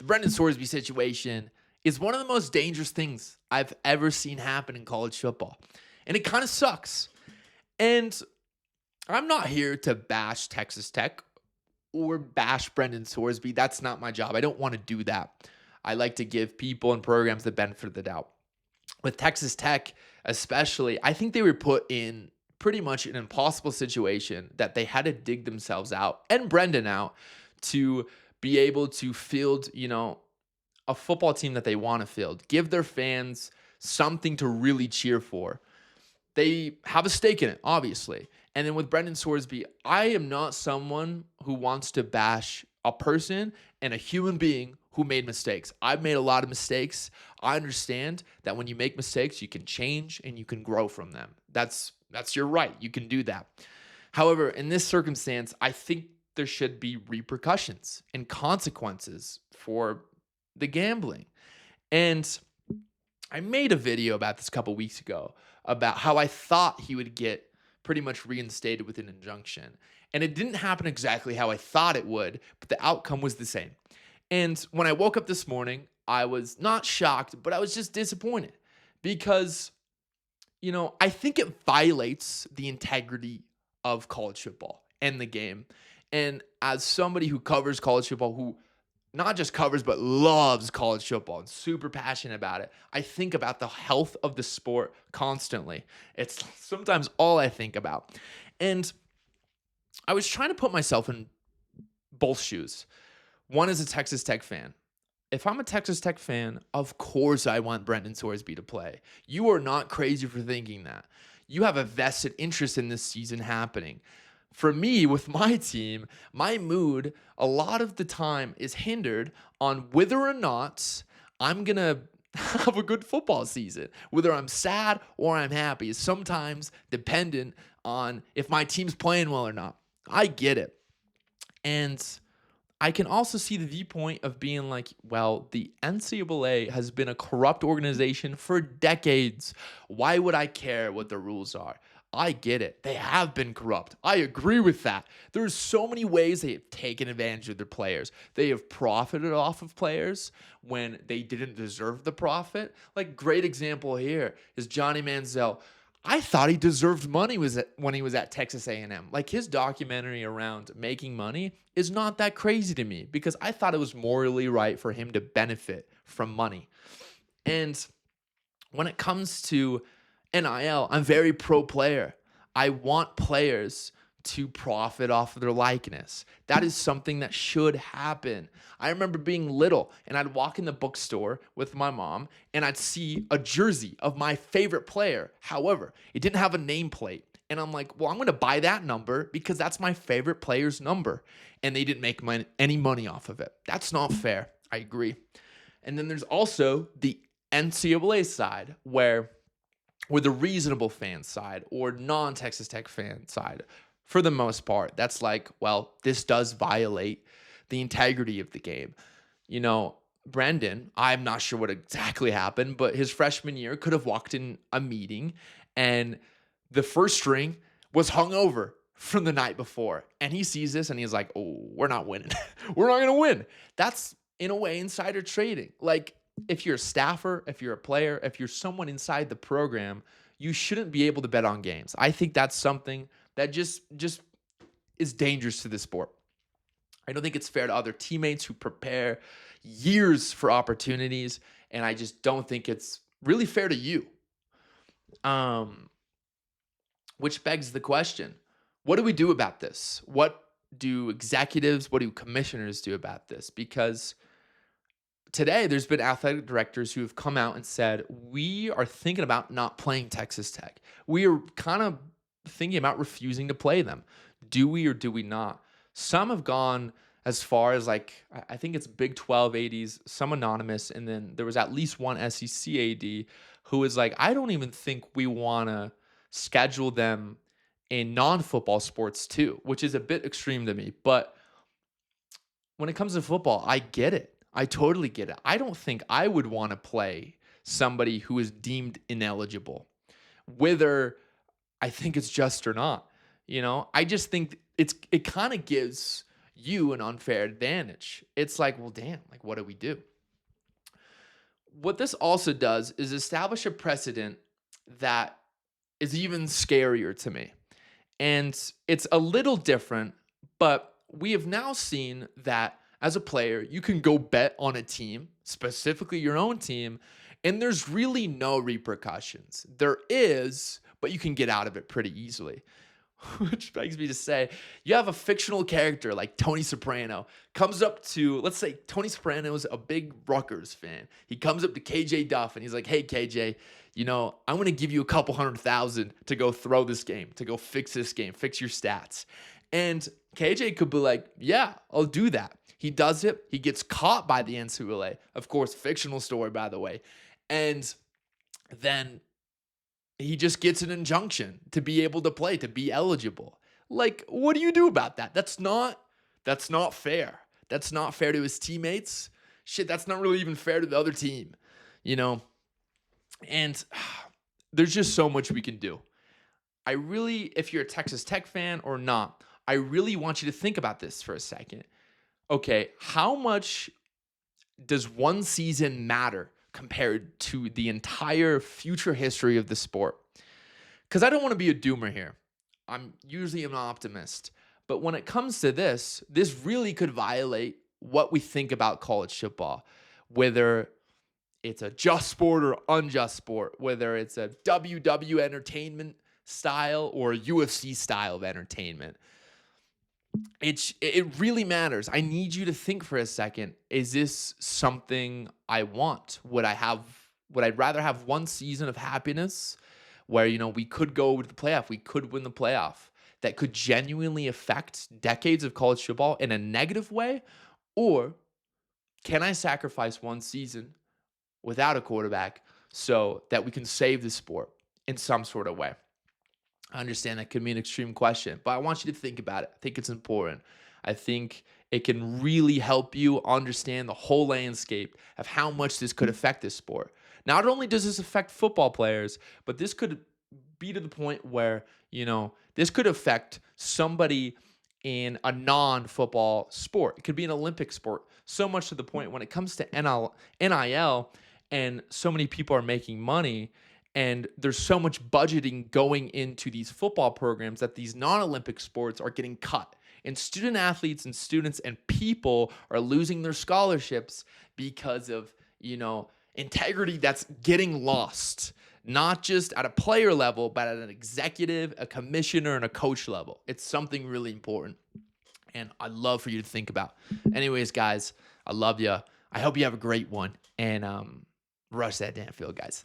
The Brendan Sorsby situation is one of the most dangerous things I've ever seen happen in college football. And it kind of sucks. And I'm not here to bash Texas Tech or bash Brendan Sorsby. That's not my job. I don't want to do that. I like to give people and programs the benefit of the doubt. With Texas Tech, especially, I think they were put in pretty much an impossible situation that they had to dig themselves out and Brendan out to be able to field, a football team that they want to field, give their fans something to really cheer for. They have a stake in it, obviously. And then with Brendan Sorsby, I am not someone who wants to bash a person and a human being who made mistakes. I've made a lot of mistakes. I understand that when you make mistakes, you can change and you can grow from them. That's your right. You can do that. However, in this circumstance, I think there should be repercussions and consequences for the gambling. And I made a video about this a couple weeks ago about how I thought he would get pretty much reinstated with an injunction. And it didn't happen exactly how I thought it would, but the outcome was the same. And when I woke up this morning, I was not shocked, but I was just disappointed because, I think it violates the integrity of college football and the game. And as somebody who covers college football, who not just covers, but loves college football and super passionate about it, I think about the health of the sport constantly. It's sometimes all I think about. And I was trying to put myself in both shoes. One is a Texas Tech fan. If I'm a Texas Tech fan, of course I want Brendan Sorsby to play. You are not crazy for thinking that. You have a vested interest in this season happening. For me, with my team, my mood a lot of the time is hindered on whether or not I'm going to have a good football season. Whether I'm sad or I'm happy is sometimes dependent on if my team's playing well or not. I get it. And I can also see the viewpoint of being like, well, the NCAA has been a corrupt organization for decades. Why would I care what the rules are? I get it. They have been corrupt. I agree with that. There's so many ways they have taken advantage of their players. They have profited off of players when they didn't deserve the profit. Like, great example here is Johnny Manziel. I thought he deserved money when he was at Texas A&M. Like, his documentary around making money is not that crazy to me because I thought it was morally right for him to benefit from money. And when it comes to NIL, I'm very pro player. I want players to profit off of their likeness. That is something that should happen. I remember being little and I'd walk in the bookstore with my mom and I'd see a jersey of my favorite player. However, it didn't have a nameplate. And I'm like, well, I'm going to buy that number because that's my favorite player's number. And they didn't make any money off of it. That's not fair. I agree. And then there's also the NCAA side where the reasonable fan side or non-Texas Tech fan side, for the most part, that's like, well, this does violate the integrity of the game. Brendan, I'm not sure what exactly happened, but his freshman year could have walked in a meeting and the first string was hungover from the night before. And he sees this and he's like, oh, we're not winning. We're not going to win. That's, in a way, insider trading. Like, if you're a staffer, if you're a player, if you're someone inside the program, you shouldn't be able to bet on games. I think that's something that just is dangerous to the sport. I don't think it's fair to other teammates who prepare years for opportunities, and I just don't think it's really fair to you. Which begs the question, what do we do about this? What do executives, what do commissioners do about this? Because today, there's been athletic directors who have come out and said, we are thinking about not playing Texas Tech. We are kind of thinking about refusing to play them. Do we or do we not? Some have gone as far as I think it's Big 12 ADs, some anonymous, and then there was at least one SEC AD who was like, I don't even think we want to schedule them in non-football sports too, which is a bit extreme to me. But when it comes to football, I get it. I totally get it. I don't think I would want to play somebody who is deemed ineligible, whether I think it's just or not. I just think it kind of gives you an unfair advantage. It's like, well, damn, like, what do we do? What this also does is establish a precedent that is even scarier to me. And it's a little different, but we have now seen that as a player, you can go bet on a team, specifically your own team, and there's really no repercussions. There is, but you can get out of it pretty easily. Which begs me to say, you have a fictional character like Tony Soprano comes up to, let's say Tony Soprano is a big Rutgers fan. He comes up to KJ Duff and he's like, hey, KJ, I'm going to give you a couple $100,000 to go throw this game, to go fix this game, fix your stats. And KJ could be like, yeah, I'll do that. He does it. He gets caught by the NCAA. Of course, fictional story, by the way. And then he just gets an injunction to be able to play, to be eligible. Like, what do you do about that? That's not fair. That's not fair to his teammates. Shit, that's not really even fair to the other team, And there's just so much we can do. If you're a Texas Tech fan or not, I really want you to think about this for a second. Okay, how much does one season matter compared to the entire future history of the sport? Because I don't want to be a doomer here. I'm usually an optimist. But when it comes to this really could violate what we think about college football, whether it's a just sport or unjust sport, whether it's a WW entertainment style or a UFC style of entertainment. It really matters. I need you to think for a second. Is this something I want? Would I rather have one season of happiness where, we could go to the playoff, we could win the playoff, that could genuinely affect decades of college football in a negative way? Or can I sacrifice one season without a quarterback so that we can save the sport in some sort of way? I understand that could be an extreme question, but I want you to think about it. I think it's important. I think it can really help you understand the whole landscape of how much this could affect this sport. Not only does this affect football players, but this could be to the point where, this could affect somebody in a non-football sport. It could be an Olympic sport, so much to the point when it comes to NIL and so many people are making money, and there's so much budgeting going into these football programs that these non-Olympic sports are getting cut. And student athletes and students and people are losing their scholarships because of, integrity that's getting lost. Not just at a player level, but at an executive, a commissioner, and a coach level. It's something really important. And I'd love for you to think about. Anyways, guys, I love you. I hope you have a great one. And rush that damn field, guys.